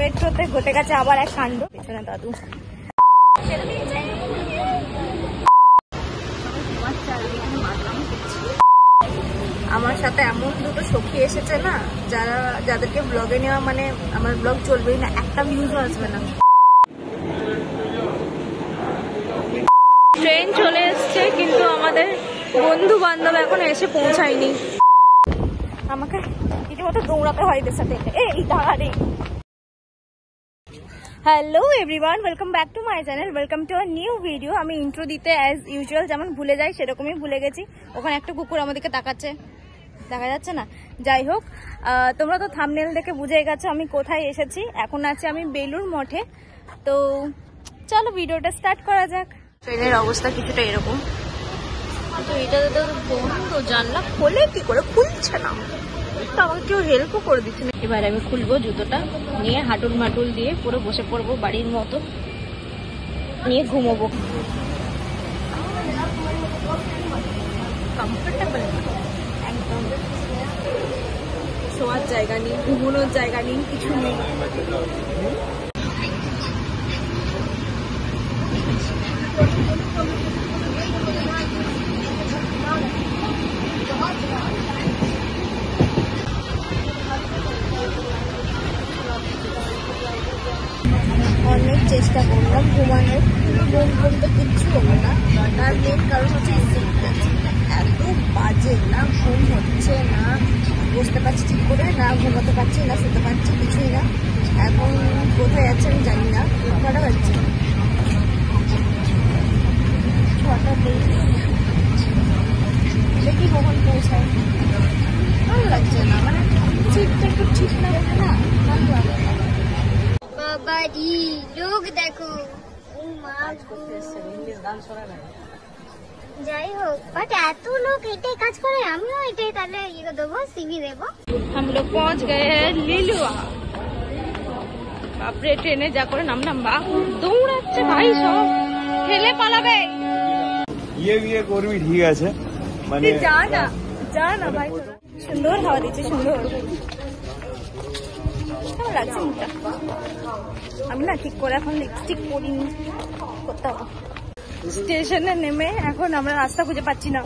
মেট্রোতে ঘটে গেছে আবার এক কাণ্ড। পেছনে দাদু আমার সাথে এমন দুটো সখী এসেছে না, যাদেরকে ব্লগে নেওয়া মানে আমার ব্লগ চলবেই না, একটা ভিউজও আসবে না। ট্রেন চলে এসছে কিন্তু আমাদের বন্ধু বান্ধব এখন এসে পৌঁছায়নি। আমাকে রীতিমতো দৌড়াতে হয় এদের সাথে। এই দাঁড়ারে। Hello everyone, welcome back to my channel, welcome to a new video. আমি ইন্ট্রো দিতে অ্যাজ ইউজুয়াল যেমন ভুলে যাই সেরকমই ভুলে গেছি। ওখানে একটা কুকুর আমাদেরকে তাকাচ্ছে, দেখা যাচ্ছে না? যাই হোক, তোমরা তো থাম্বনেল দেখে বুঝে গেছো আমি কোথায় এসেছি। এখন আছি আমি বেলুড় মঠে। তো চলো ভিডিওটা স্টার্ট করা যাক। ট্রেনের অবস্থা কিছুটা এরকম, তো এটাতে তো বন্ধ, জানলা খোলে কি করে, খুলছে না তো, আমাকে কেউ হেল্পও করে দিচ্ছে না। এবার আমি খুলবো জুতোটা নিয়ে, হাঁটুল মাটুল দিয়ে পুরো বসে পড়বো বাড়ির মতো, নিয়ে ঘুমোবো। কমফোর্টেবল একদম, শোয়ার জায়গা নেই, ঘুমানোর জায়গা নেই, কিছু নেই। অনেক চেষ্টা করলাম ঘুমানোর, ঘুম তো কিচ্ছু হলো না। তার মেন কারণ হচ্ছে এত বাজে, না ঘুম হচ্ছে, না বসতে পারছি ঠিক করে, না ঘুমাতে পারছি, না শুতে পারছি, কিছুই না। এখন কোথায় যাচ্ছে আমি জানি না। কটা বাজছে? 6টা 23। দেখি কখন পৌঁছায়। ভালো লাগছে না, মানে সিটটা একটু ঠিক লাগছে না, ভালো লাগে না। বাবারি লোক দেখো, যাই হোক, বাট এত লোক এটাই কাজ করে, আমিও এটাই তাহলে ইয়ে দেবো, সিভি দেবো। हम लोग पहुंच गए हैं লিলুয়া। বাপরে, ট্রেনে যা করে নামলাম, বা দৌড়াচ্ছে ভাই, সব ঠেলে পালাবে। ইয়ে করবি, ঠিক আছে, মানে যা না ভাই, সুন্দর হাওয়া দিচ্ছে, সুন্দর। কেমন লাগছে মুখটা? আমি না ঠিক করে এখন লিপস্টিক পরিনি, করতে হবে। স্টেশনে নেমে এখন আমরা রাস্তা খুঁজে পাচ্ছি না।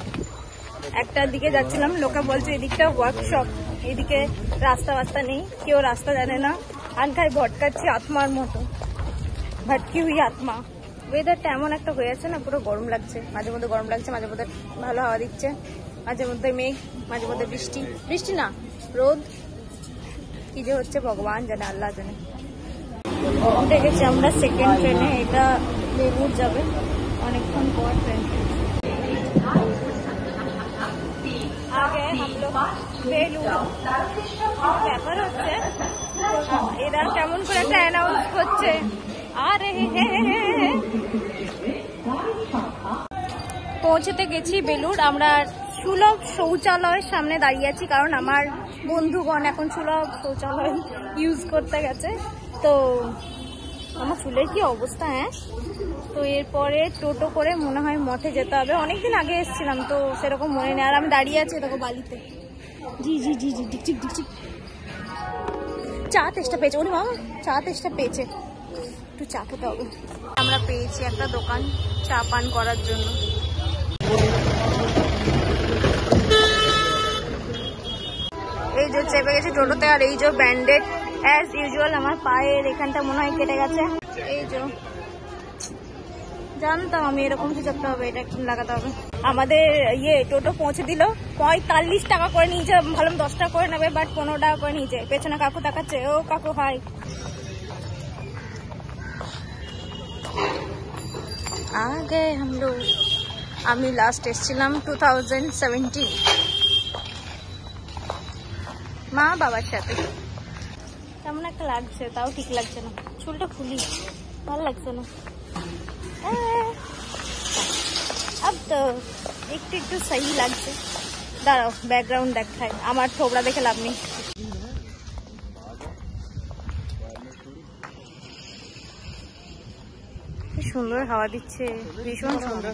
একটার দিকে যাচ্ছিলাম, লোকে বলছে এদিকটা ওয়ার্কশপ, এদিকে রাস্তা নেই, কেউ রাস্তা জানে না। আনখায় ভটকাচ্ছি আত্মার মতো, ভটকি হুই আত্মা। ওয়েদারটা এমন একটা হয়ে আছে না, পুরো গরম লাগছে, মাঝে মধ্যে গরম লাগছে, মাঝে মধ্যে ভালো হাওয়া দিচ্ছে, মাঝে মধ্যে মেঘ, মাঝে মধ্যে বৃষ্টি না রোদ, কি যে হচ্ছে ভগবান জানে, আল্লাহ জানে। উঠে গেছি আমরা সেকেন্ড ট্রেনে, এটা বেলুড় যাবে, অনেকক্ষণ পর ট্রেন। আগে বেলুড় ব্যাপার হচ্ছে, এরা কেমন করে একটা অ্যানাউন্স করছে, আরে পৌঁছতে গেছি বেলুড়। আমরা সুলভ শৌচালয়ের সামনে দাঁড়িয়ে আছি, কারণ আমার বন্ধুগণ এখন সুলভ শৌচালয় ইউজ করতে গেছে। তো আমার চুলের কি অবস্থা, হ্যাঁ। তো এরপরে টোটো করে মনে হয় মঠে যেতে হবে। অনেকদিন আগে এসেছিলাম তো সেরকম মনে নেই। আর আমি দাঁড়িয়ে আছি দেখো বালিতে, জি ডিকচিক। চা তেষ্টা পেয়েছে, ওরে বাবা, চা তেষ্টা পেয়েছে, একটু চা খেতে হবে। আমরা পেয়েছি একটা দোকান চা পান করার জন্য। এই যে চেপে গেছি টোটোতে, আর এই যে ব্যান্ডেড অ্যাজ ইউজুয়াল, আমার পায়ের এখানটা মনে হয় কেটে গেছে। এই যে জানতাম আমি এরকম কিছু একটা হবে, এটা একটু লাগাতে হবে। আমাদের টোটো পৌঁছে দিল, 45 টাকা করে নিয়েছে, ভালো 10 টাকা করে নেবে, বাট 15 টাকা করে নিয়েছে। পেছনে কাকু তাকাচ্ছে, ও কাকু হাই। আগে আমরা, আমি লাস্ট এসেছিলাম 2017 মা বাবার সাথে। কেমন একটা লাগছে, তাও ঠিক লাগছে না, চুলটা খুলি, ভালো লাগছে না। अब तो একটু সহি লাগছে। দাঁড়াও ব্যাকগ্রাউন্ড দেখায়, আমার থোবড়া দেখে লাভ নেই। কি সুন্দর হাওয়া দিচ্ছে, ভীষণ সুন্দর।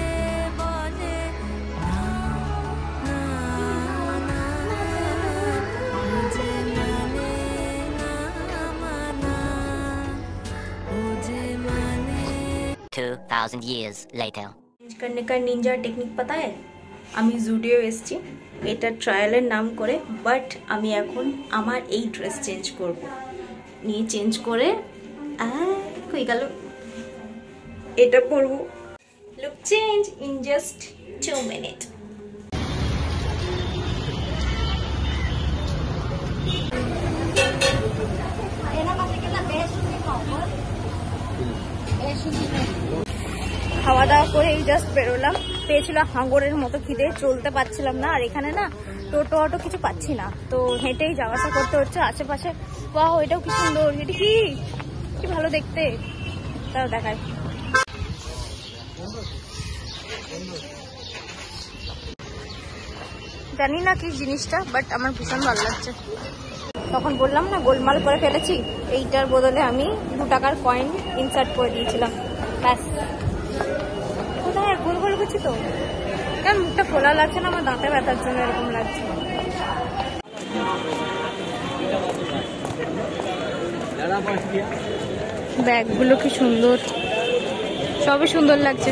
2,000 years later. चेंज करने का निंजा टेक्निक पता है? আমি জুডিও এসেছি এটা ট্রায়ালের নাম করে, বাট আমি এখন আমার এই ড্রেস চেঞ্জ করব, নিয়ে চেঞ্জ করে কই গেল এটা পরবো। Look change in just 2 minute. খাওয়া দাওয়া করে এই জাস্ট বেরোলাম, পেয়েছিল হাঙ্গরের মতো খিদে, চলতে পারছিলাম না, আর এখানে না টোটো অটো কিছু পাচ্ছি না, তো হেঁটেই যাওয়া আসা করতে হচ্ছে আশেপাশে। বাহ, এটাও কি সুন্দর, এটা কি কি ভালো দেখতে, তাও দেখায়। জানি না কি জিনিসটা, বাট আমার ভীষণ ভালো লাগছে। তখন বললাম না গোলমাল করে ফেলেছি, এইটার বদলে আমি 2 টাকার কয়েন ইনসার্ট করে দিয়েছিলাম, ব্যাস। কোথায় গোল গোল করছি তো, কারণ মুখটা খোলা লাগছে না, আমার দাঁতে ব্যথার জন্য এরকম লাগছে। ব্যাগগুলো কি সুন্দর, সবই সুন্দর লাগছে।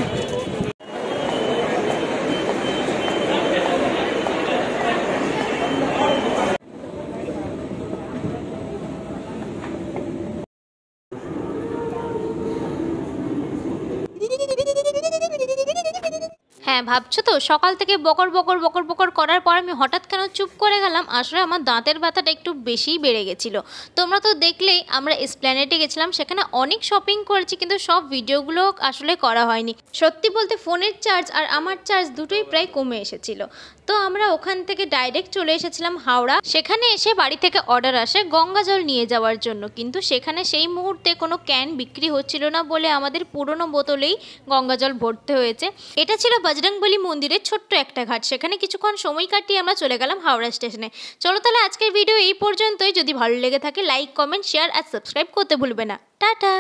হ্যাঁ, ভাবছো তো সকাল থেকে বকর বকর বকর বকর করার পর আমি হঠাৎ কেন চুপ করে গেলাম? আসলে আমার দাঁতের ব্যথাটা একটু বেশিই বেড়ে গেছিলো। তোমরা তো দেখলেই আমরা এসপ্ল্যানেডে গেছিলাম, সেখানে অনেক শপিং করেছি, কিন্তু সব ভিডিওগুলো আসলে করা হয়নি। সত্যি বলতে ফোনের চার্জ আর আমার চার্জ দুটোই প্রায় কমে এসেছিলো। তো আমরা ওখান থেকে ডাইরেক্ট চলে এসেছিলাম হাওড়া। সেখানে এসে বাড়ি থেকে অর্ডার আসে গঙ্গা জল নিয়ে যাওয়ার জন্য, কিন্তু সেখানে সেই মুহূর্তে কোনো ক্যান বিক্রি হচ্ছিল না বলে আমাদের পুরনো বোতলেই গঙ্গা জল ভরতে হয়েছে। এটা ছিল বজরংবলী মন্দিরের ছোট্ট একটা ঘাট, সেখানে কিছুক্ষণ সময় কাটিয়ে আমরা চলে গেলাম হাওড়া স্টেশনে। চলো তাহলে আজকের ভিডিও এই পর্যন্তই। যদি ভালো লেগে থাকে লাইক, কমেন্ট, শেয়ার আর সাবস্ক্রাইব করতে ভুলবে না। টাটা।